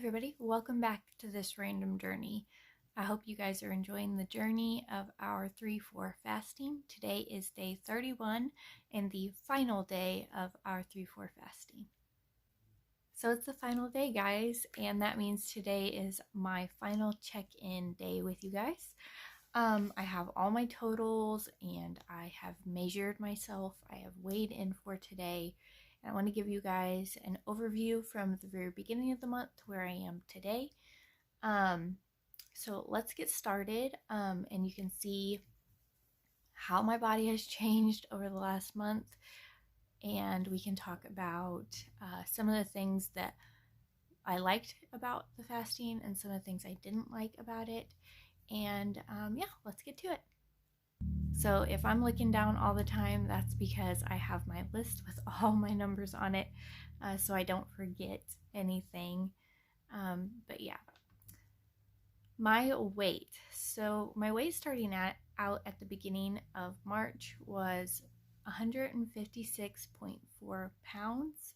everybody, welcome back to this random journey. I hope you guys are enjoying the journey of our 3-4 fasting. Today is day 31 and the final day of our 3-4 fasting. So it's the final day, guys, and that means today is my final check-in day with you guys. I have all my totals and I have measured myself. I have weighed in for today. And I want to give you guys an overview from the very beginning of the month to where I am today. So let's get started. And you can see how my body has changed over the last month. And we can talk about some of the things that I liked about the fasting and some of the things I didn't like about it. And yeah, let's get to it. So if I'm looking down all the time, that's because I have my list with all my numbers on it, so I don't forget anything. But yeah, my weight. So my weight starting out at the beginning of March was 156.4 pounds.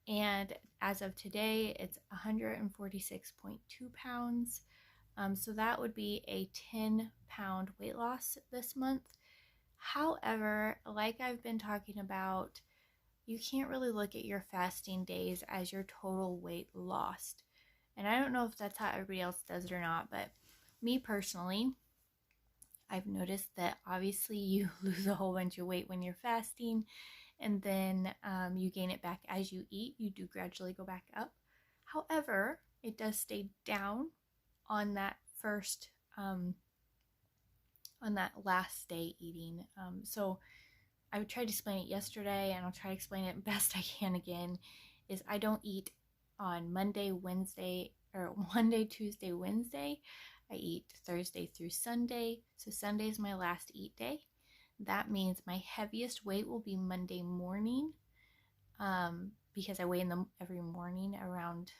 And as of today, it's 146.2 pounds. So that would be a 10-pound weight loss this month. However, like I've been talking about, you can't really look at your fasting days as your total weight lost. And I don't know if that's how everybody else does it or not, but me personally, I've noticed that obviously you lose a whole bunch of weight when you're fasting, and then you gain it back as you eat. You do gradually go back up. However, it does stay down on that first on that last day eating. So I tried to explain it yesterday, and I'll try to explain it best I can again, is I don't eat on Monday, Tuesday, Wednesday. I eat Thursday through Sunday. So Sunday is my last eat day. That means my heaviest weight will be Monday morning, because I weigh in them every morning around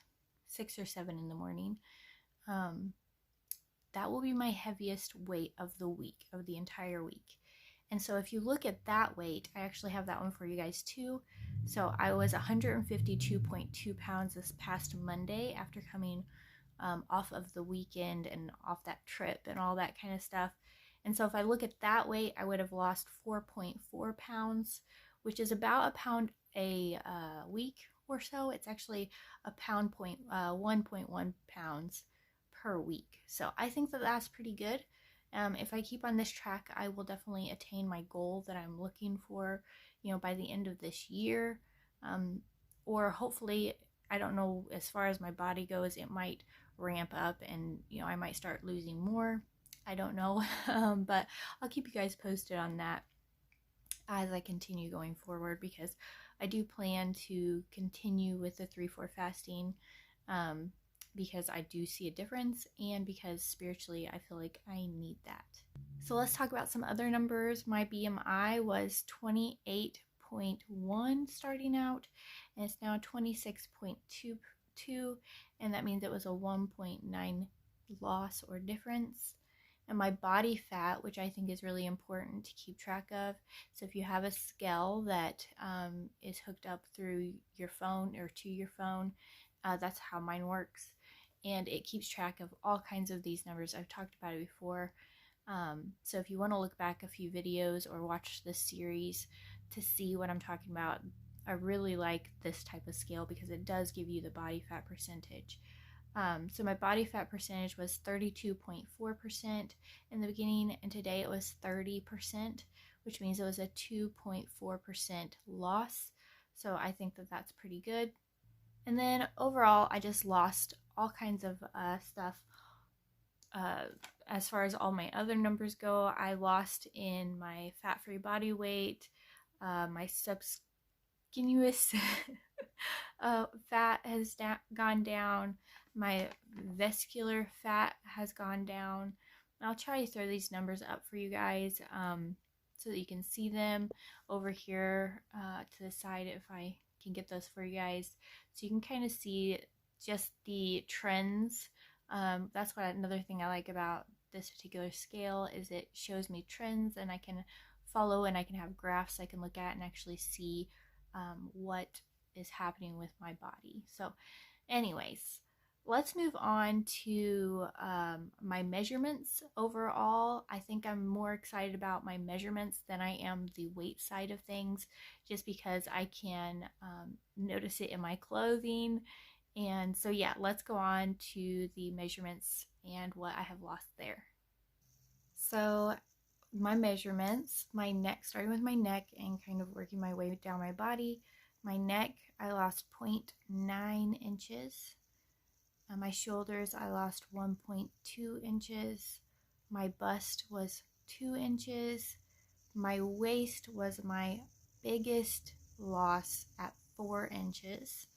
6 or 7 in the morning. That will be my heaviest weight of the week, of the entire week. And so if you look at that weight, I actually have that one for you guys too. So I was 152.2 pounds this past Monday after coming off of the weekend and off that trip and all that kind of stuff. And so if I look at that weight, I would have lost 4.4 pounds, which is about a pound a week or so. It's actually 1.1 pounds per week. So I think that that's pretty good. If I keep on this track, I will definitely attain my goal that I'm looking for, by the end of this year. Or hopefully, I don't know, as far as my body goes, it might ramp up and, I might start losing more. I don't know. But I'll keep you guys posted on that as I continue going forward, because I do plan to continue with the 3-4 fasting, because I do see a difference and because spiritually I feel like I need that. So let's talk about some other numbers. My BMI was 28.1 starting out, and it's now 26.22, and that means it was a 1.9 loss or difference. And my body fat, which I think is really important to keep track of. So if you have a scale that is hooked up through your phone or to your phone, that's how mine works. And it keeps track of all kinds of these numbers. I've talked about it before. So if you want to look back a few videos or watch this series to see what I'm talking about, I really like this type of scale because it does give you the body fat percentage. So my body fat percentage was 32.4% in the beginning, and today it was 30%, which means it was a 2.4% loss. So I think that that's pretty good. And then overall, I just lost all kinds of stuff. As far as all my other numbers go, I lost in my fat-free body weight, my subcutaneous fat has gone down, my vascular fat has gone down. I'll try to throw these numbers up for you guys so that you can see them over here to the side if I can get those for you guys, so you can kind of see just the trends. That's what another thing I like about this particular scale is it shows me trends, and I can follow, and I can have graphs I can look at and actually see what is happening with my body. So anyways, let's move on to my measurements overall. I think I'm more excited about my measurements than I am the weight side of things, just because I can notice it in my clothing. And so, yeah, let's go on to the measurements and what I have lost there. So, my measurements, my neck, starting with my neck and kind of working my way down my body. My neck, I lost 0.9 inches. My shoulders, I lost 1.2 inches. My bust was 2 inches. My waist was my biggest loss at 4 inches.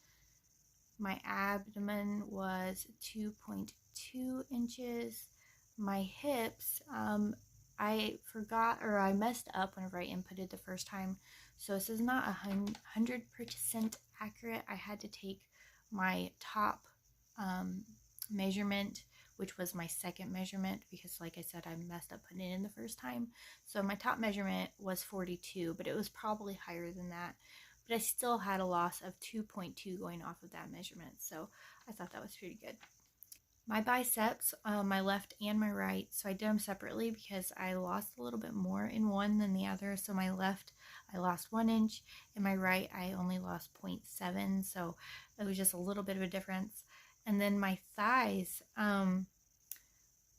My abdomen was 2.2 inches. My hips, I forgot or I messed up whenever I inputted the first time. So this is not 100% accurate. I had to take my top measurement, which was my second measurement, because like I said, I messed up putting it in the first time. So my top measurement was 42, but it was probably higher than that. But I still had a loss of 2.2 going off of that measurement. So I thought that was pretty good. My biceps, my left and my right, so I did them separately because I lost a little bit more in one than the other. So my left, I lost 1 inch, and my right, I only lost 0.7. So it was just a little bit of a difference. And then my thighs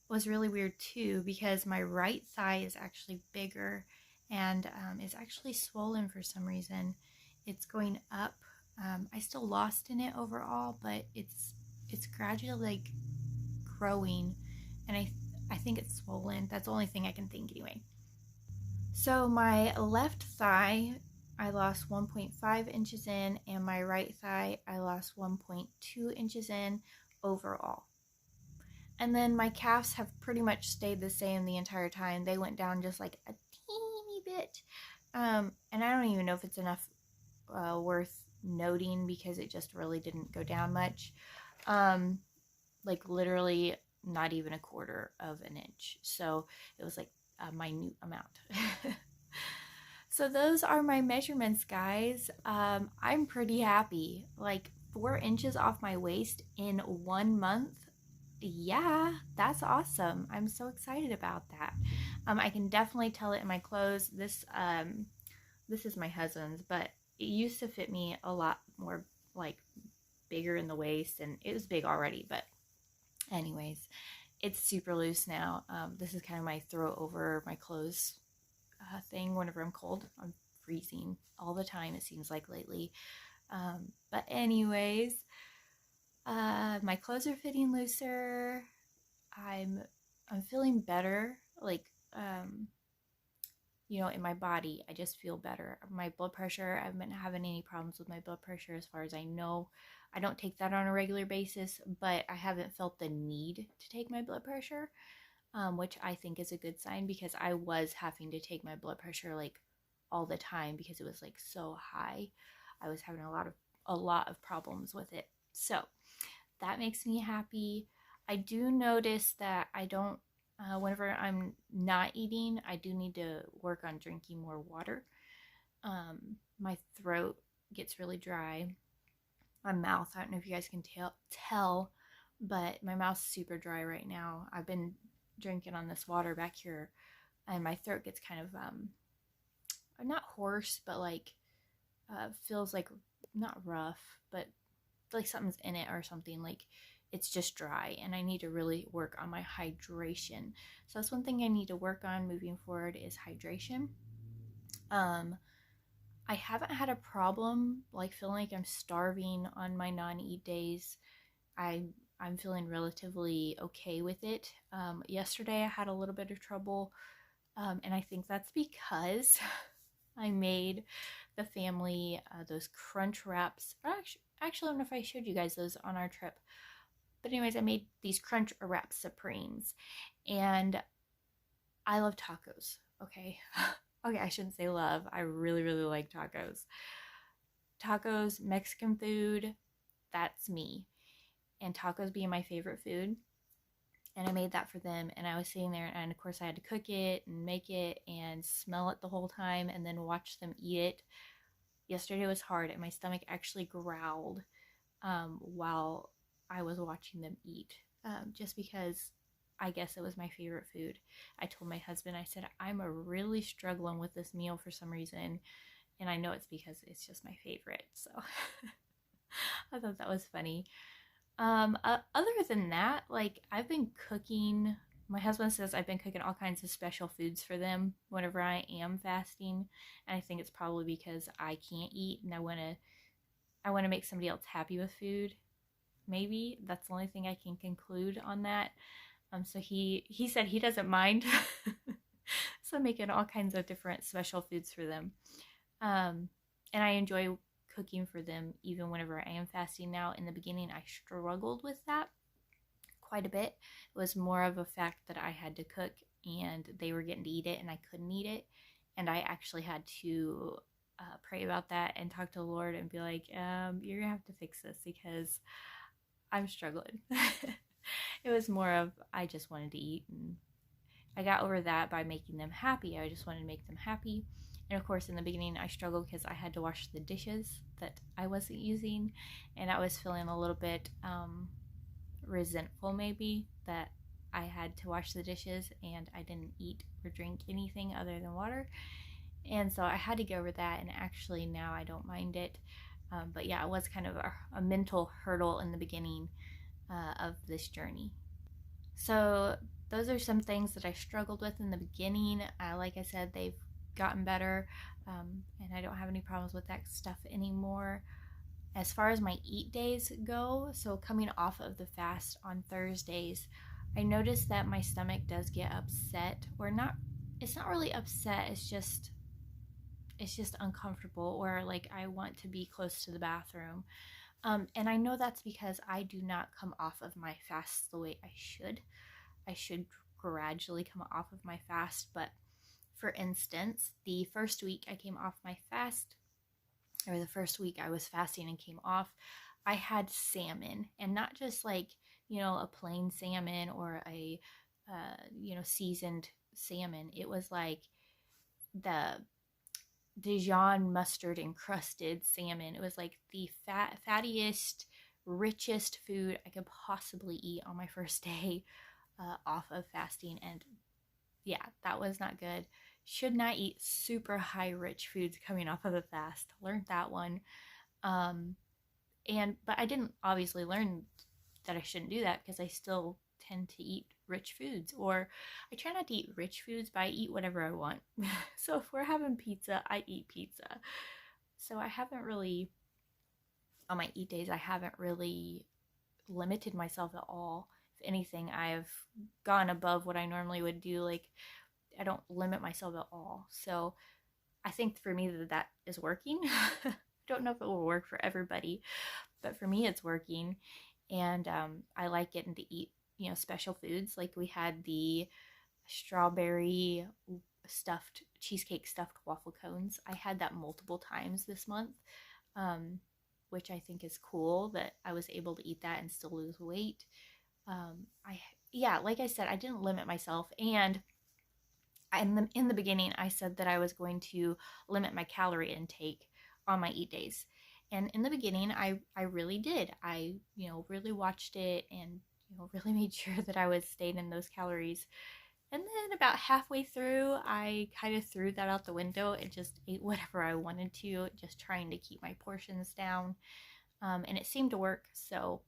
was really weird too, because my right thigh is actually bigger and is actually swollen for some reason. It's going up. I still lost in it overall, but it's gradually like growing, and I think it's swollen. That's the only thing I can think anyway. So my left thigh, I lost 1.5 inches in, and my right thigh, I lost 1.2 inches in overall. And then my calves have pretty much stayed the same the entire time. They went down just like a teeny bit. And I don't even know if it's enough worth noting, because it just really didn't go down much. Like literally not even a quarter of an inch. So it was like a minute amount. So those are my measurements, guys. I'm pretty happy. Like 4 inches off my waist in 1 month. Yeah, that's awesome. I'm so excited about that. I can definitely tell it in my clothes. This is my husband's, but it used to fit me a lot more, like bigger in the waist, and it was big already. But anyways, it's super loose now. This is kind of my throw over my clothes thing whenever I'm cold. I'm freezing all the time, it seems like lately. But anyways, my clothes are fitting looser. I'm feeling better. Like in my body, I just feel better. My blood pressure, I haven't been having any problems with my blood pressure as far as I know. I don't take that on a regular basis, but I haven't felt the need to take my blood pressure, which I think is a good sign, because I was having to take my blood pressure like all the time because it was like so high. I was having a lot of problems with it. So that makes me happy. I do notice that I don't, whenever I'm not eating, I do need to work on drinking more water. My throat gets really dry. My mouth, I don't know if you guys can tell, but my mouth's super dry right now. I've been drinking on this water back here, and my throat gets kind of, not hoarse, but like, feels like not rough, but like something's in it or something. Like it's just dry, and I need to really work on my hydration. So that's one thing I need to work on moving forward, is hydration. I haven't had a problem like feeling like I'm starving on my non-eat days. I'm feeling relatively okay with it. Yesterday I had a little bit of trouble, and I think that's because I made the family those crunch wraps. Actually, I don't know if I showed you guys those on our trip. But anyways, I made these crunch wrap supremes, and I love tacos. Okay. Okay, I shouldn't say love. I really, really like tacos. Tacos, Mexican food, that's me. And tacos being my favorite food. And I made that for them, and I was sitting there, and of course I had to cook it and make it and smell it the whole time and then watch them eat it. Yesterday was hard, and my stomach actually growled while I was watching them eat, just because I guess it was my favorite food. I told my husband, I said, I'm really struggling with this meal for some reason, and I know it's because it's just my favorite. So I thought that was funny. Other than that, like, I've been cooking. My husband says I've been cooking all kinds of special foods for them whenever I am fasting, and I think it's probably because I can't eat and I want to make somebody else happy with food. Maybe that's the only thing I can conclude on that. So he said he doesn't mind. So I'm making all kinds of different special foods for them. And I enjoy cooking for them even whenever I am fasting now. In the beginning, I struggled with that quite a bit. It was more of a fact that I had to cook and they were getting to eat it and I couldn't eat it. And I actually had to pray about that and talk to the Lord and be like, you're gonna have to fix this because I'm struggling. It was more of I just wanted to eat, and I got over that by making them happy. I just wanted to make them happy. And of course, in the beginning, I struggled because I had to wash the dishes that I wasn't using, and I was feeling a little bit resentful, maybe, that I had to wash the dishes and I didn't eat or drink anything other than water. And so I had to get over that, and actually now I don't mind it. But yeah, it was kind of a mental hurdle in the beginning of this journey. So those are some things that I struggled with in the beginning. Like I said, they've gotten better, and I don't have any problems with that stuff anymore. As far as my eat days go, so coming off of the fast on Thursdays, I noticed that my stomach does get upset, or not. It's not really upset. It's just uncomfortable, or like I want to be close to the bathroom. And I know that's because I do not come off of my fast the way I should. I should gradually come off of my fast. But for instance, the first week I came off my fast, or the first week I was fasting and came off, I had salmon, and not just like, a plain salmon or a, seasoned salmon. It was like the Dijon mustard encrusted salmon. It was like the fattiest, richest food I could possibly eat on my first day off of fasting. And yeah, that was not good. Should not eat super high rich foods coming off of the fast. Learned that one. But I didn't obviously learn that I shouldn't do that, because I still tend to eat rich foods, or I try not to eat rich foods, but I eat whatever I want. So if we're having pizza, I eat pizza. So I haven't really, on my eat days, I haven't really limited myself at all. If anything, I've gone above what I normally would do. Like, I don't limit myself at all. So I think for me that is working. I don't know if it will work for everybody, but for me it's working. And I like getting to eat special foods. Like, we had the strawberry cheesecake stuffed waffle cones. I had that multiple times this month, which I think is cool that I was able to eat that and still lose weight. Like I said, I didn't limit myself, and in the beginning I said that I was going to limit my calorie intake on my eat days. And in the beginning, I really did. I, really watched it and, really made sure that I was staying in those calories. And then about halfway through, I kind of threw that out the window and just ate whatever I wanted to, just trying to keep my portions down. And it seemed to work. So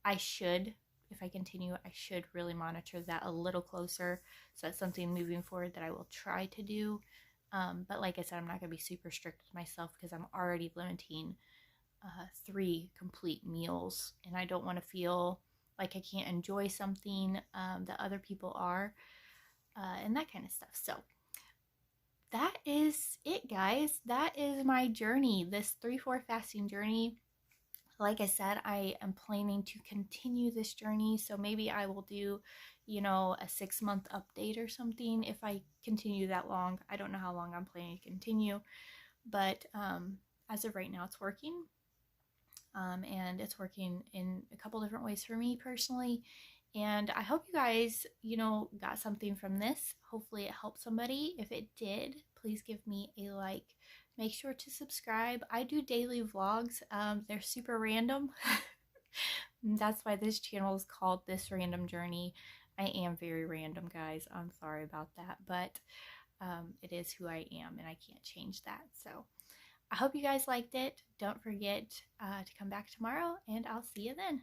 if I continue, I should really monitor that a little closer. So that's something moving forward that I will try to do. But like I said, I'm not going to be super strict with myself, because I'm already limiting 3 complete meals, and I don't want to feel like I can't enjoy something that other people are, and that kind of stuff. So that is it, guys. That is my journey, this 3-4 fasting journey. Like I said, I am planning to continue this journey, so maybe I will do, a 6-month update or something if I continue that long. I don't know how long I'm planning to continue, but as of right now, it's working. And it's working in a couple different ways for me personally. And I hope you guys, got something from this. Hopefully it helped somebody. If it did, please give me a like. Make sure to subscribe. I do daily vlogs. They're super random. That's why this channel is called This Random Journey. I am very random, guys. I'm sorry about that, but it is who I am, and I can't change that. So I hope you guys liked it. Don't forget to come back tomorrow, and I'll see you then.